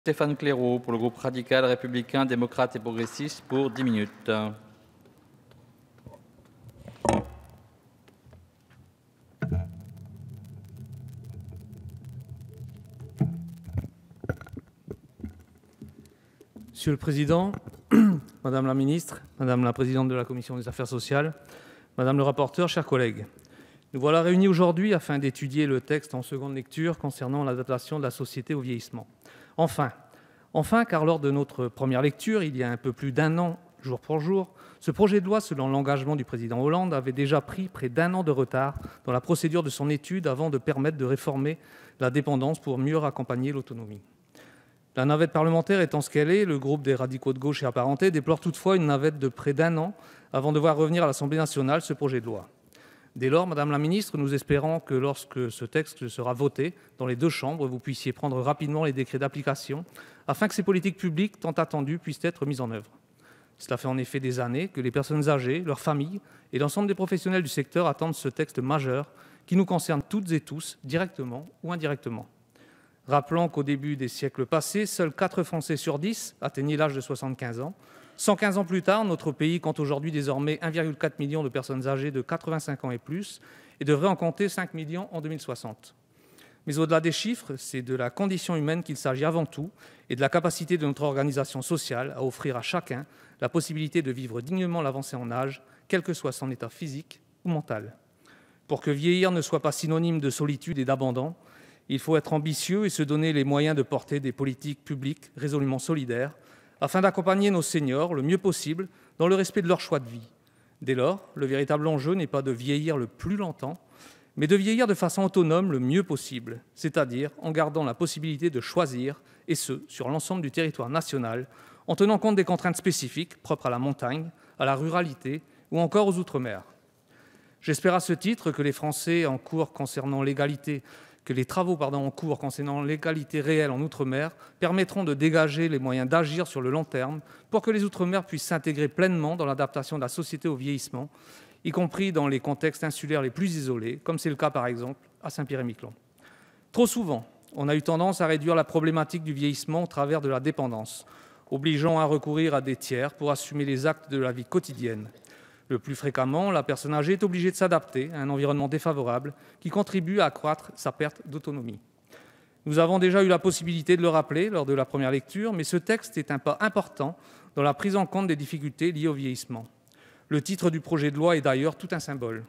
Stéphane Claireau pour le groupe radical, républicain, démocrate et progressiste pour 10 minutes. Monsieur le Président, Madame la Ministre, Madame la Présidente de la Commission des Affaires sociales, Madame le rapporteur, chers collègues, nous voilà réunis aujourd'hui afin d'étudier le texte en seconde lecture concernant l'adaptation de la société au vieillissement. Enfin, car lors de notre première lecture, il y a un peu plus d'un an, jour pour jour, ce projet de loi, selon l'engagement du président Hollande, avait déjà pris près d'un an de retard dans la procédure de son étude avant de permettre de réformer la dépendance pour mieux accompagner l'autonomie. La navette parlementaire étant ce qu'elle est, le groupe des radicaux de gauche et apparentés déplore toutefois une navette de près d'un an avant de voir revenir à l'Assemblée nationale ce projet de loi. Dès lors, Madame la Ministre, nous espérons que lorsque ce texte sera voté dans les deux chambres, vous puissiez prendre rapidement les décrets d'application afin que ces politiques publiques tant attendues puissent être mises en œuvre. Cela fait en effet des années que les personnes âgées, leurs familles et l'ensemble des professionnels du secteur attendent ce texte majeur qui nous concerne toutes et tous, directement ou indirectement. Rappelons qu'au début des siècles passés, seuls 4 Français sur 10 atteignaient l'âge de 75 ans. 115 ans plus tard, notre pays compte aujourd'hui désormais 1,4 million de personnes âgées de 85 ans et plus et devrait en compter 5 millions en 2060. Mais au-delà des chiffres, c'est de la condition humaine qu'il s'agit avant tout et de la capacité de notre organisation sociale à offrir à chacun la possibilité de vivre dignement l'avancée en âge, quel que soit son état physique ou mental. Pour que vieillir ne soit pas synonyme de solitude et d'abandon, il faut être ambitieux et se donner les moyens de porter des politiques publiques résolument solidaires afin d'accompagner nos seniors le mieux possible dans le respect de leur choix de vie. Dès lors, le véritable enjeu n'est pas de vieillir le plus longtemps, mais de vieillir de façon autonome le mieux possible, c'est-à-dire en gardant la possibilité de choisir, et ce, sur l'ensemble du territoire national, en tenant compte des contraintes spécifiques propres à la montagne, à la ruralité ou encore aux outre-mer. J'espère à ce titre que les travaux en cours concernant l'égalité réelle en Outre-mer permettront de dégager les moyens d'agir sur le long terme pour que les Outre-mer puissent s'intégrer pleinement dans l'adaptation de la société au vieillissement, y compris dans les contextes insulaires les plus isolés, comme c'est le cas par exemple à Saint-Pierre-et-Miquelon. Trop souvent, on a eu tendance à réduire la problématique du vieillissement au travers de la dépendance, obligeant à recourir à des tiers pour assumer les actes de la vie quotidienne. Le plus fréquemment, la personne âgée est obligée de s'adapter à un environnement défavorable qui contribue à accroître sa perte d'autonomie. Nous avons déjà eu la possibilité de le rappeler lors de la première lecture, mais ce texte est un pas important dans la prise en compte des difficultés liées au vieillissement. Le titre du projet de loi est d'ailleurs tout un symbole.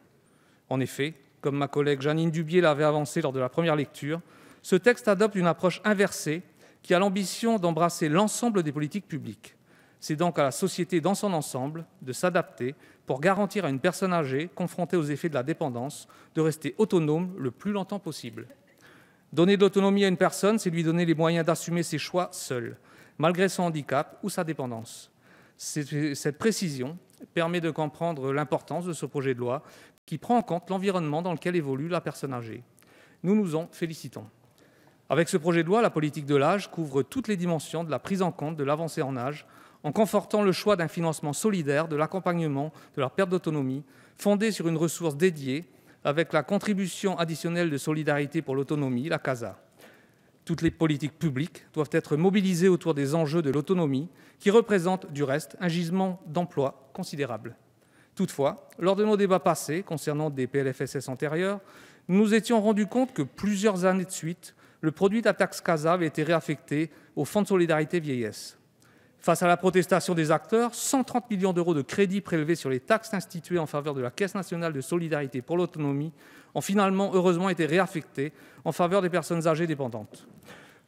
En effet, comme ma collègue Jeanine Dubié l'avait avancé lors de la première lecture, ce texte adopte une approche inversée qui a l'ambition d'embrasser l'ensemble des politiques publiques. C'est donc à la société dans son ensemble de s'adapter pour garantir à une personne âgée confrontée aux effets de la dépendance de rester autonome le plus longtemps possible. Donner de l'autonomie à une personne, c'est lui donner les moyens d'assumer ses choix seul, malgré son handicap ou sa dépendance. Cette précision permet de comprendre l'importance de ce projet de loi qui prend en compte l'environnement dans lequel évolue la personne âgée. Nous nous en félicitons. Avec ce projet de loi, la politique de l'âge couvre toutes les dimensions de la prise en compte de l'avancée en âge, en confortant le choix d'un financement solidaire de l'accompagnement de leur perte d'autonomie, fondé sur une ressource dédiée avec la contribution additionnelle de solidarité pour l'autonomie, la CASA. Toutes les politiques publiques doivent être mobilisées autour des enjeux de l'autonomie, qui représentent du reste un gisement d'emploi considérable. Toutefois, lors de nos débats passés concernant des PLFSS antérieurs, nous nous étions rendus compte que plusieurs années de suite, le produit de la taxe CASA avait été réaffecté au Fonds de solidarité vieillesse. Face à la protestation des acteurs, 130 millions d'euros de crédits prélevés sur les taxes instituées en faveur de la Caisse nationale de solidarité pour l'autonomie ont finalement heureusement été réaffectés en faveur des personnes âgées dépendantes.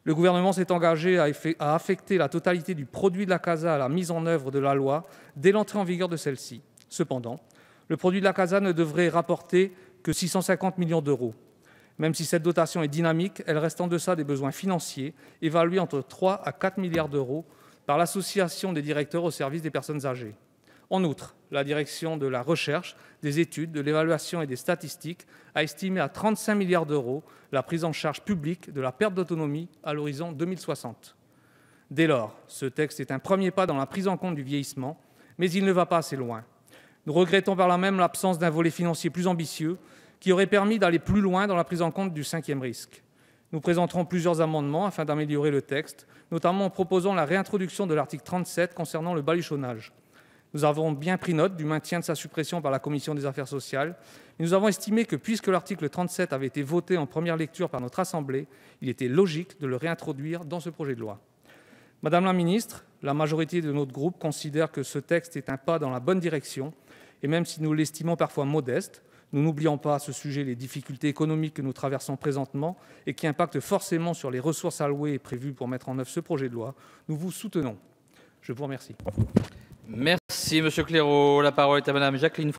Le gouvernement s'est engagé à affecter la totalité du produit de la CASA à la mise en œuvre de la loi dès l'entrée en vigueur de celle-ci. Cependant, le produit de la CASA ne devrait rapporter que 650 millions d'euros. Même si cette dotation est dynamique, elle reste en deçà des besoins financiers, évalués entre 3 à 4 milliards d'euros par l'association des directeurs au service des personnes âgées. En outre, la direction de la recherche, des études, de l'évaluation et des statistiques a estimé à 35 milliards d'euros la prise en charge publique de la perte d'autonomie à l'horizon 2060. Dès lors, ce texte est un premier pas dans la prise en compte du vieillissement, mais il ne va pas assez loin. Nous regrettons par là même l'absence d'un volet financier plus ambitieux qui aurait permis d'aller plus loin dans la prise en compte du cinquième risque. Nous présenterons plusieurs amendements afin d'améliorer le texte, notamment en proposant la réintroduction de l'article 37 concernant le baluchonnage. Nous avons bien pris note du maintien de sa suppression par la commission des affaires sociales. Et nous avons estimé que, puisque l'article 37 avait été voté en première lecture par notre Assemblée, il était logique de le réintroduire dans ce projet de loi. Madame la ministre, la majorité de notre groupe considère que ce texte est un pas dans la bonne direction, et même si nous l'estimons parfois modeste, nous n'oublions pas à ce sujet les difficultés économiques que nous traversons présentement et qui impactent forcément sur les ressources allouées et prévues pour mettre en œuvre ce projet de loi. Nous vous soutenons. Je vous remercie. Merci, Monsieur Claireaux. La parole est à Madame Jacqueline